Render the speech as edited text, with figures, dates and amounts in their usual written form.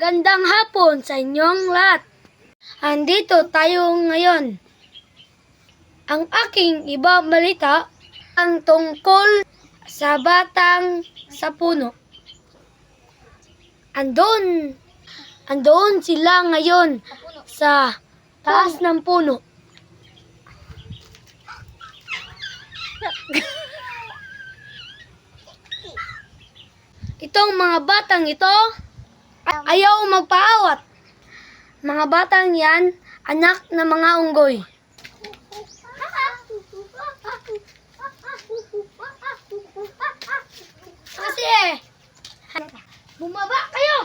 Gandang hapon sa inyong lahat. Andito tayo ngayon. Ang aking ibabalita ang tungkol sa batang sa puno. Andoon sila ngayon sa taas ng puno. Itong mga batang ito ayaw magpaawat. Mga batang yan, anak ng mga unggoy. Kasi bumaba kayo!